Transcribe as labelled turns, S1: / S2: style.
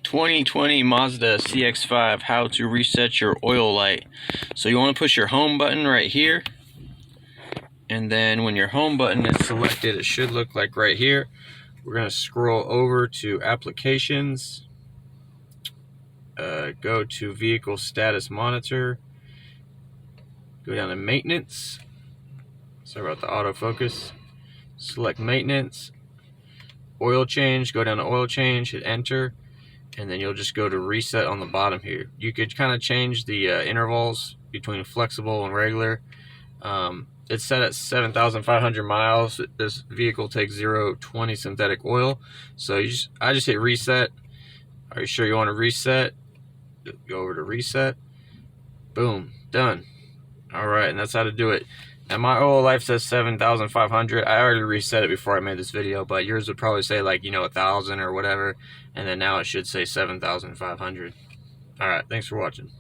S1: 2020 Mazda CX-5, how to reset your oil light. So you want to push your home button right here, and then when your home button is selected, it should look like right here. We're going to scroll over to applications, go to vehicle status monitor, go down to maintenance. Sorry about the autofocus. Select maintenance, oil change, go down to oil change, hit enter, and then you'll just go to reset on the bottom here. You could kind of change the intervals between flexible and regular. It's set at 7,500 miles. This vehicle takes 0.20 synthetic oil. So I just hit reset. Are you sure you want to reset? Go over to reset. Boom, done. All right, and that's how to do it. Now my oil life says 7,500. I already reset it before I made this video, but yours would probably say, like, 1,000 or whatever, and then now it should say 7,500. All right, thanks for watching.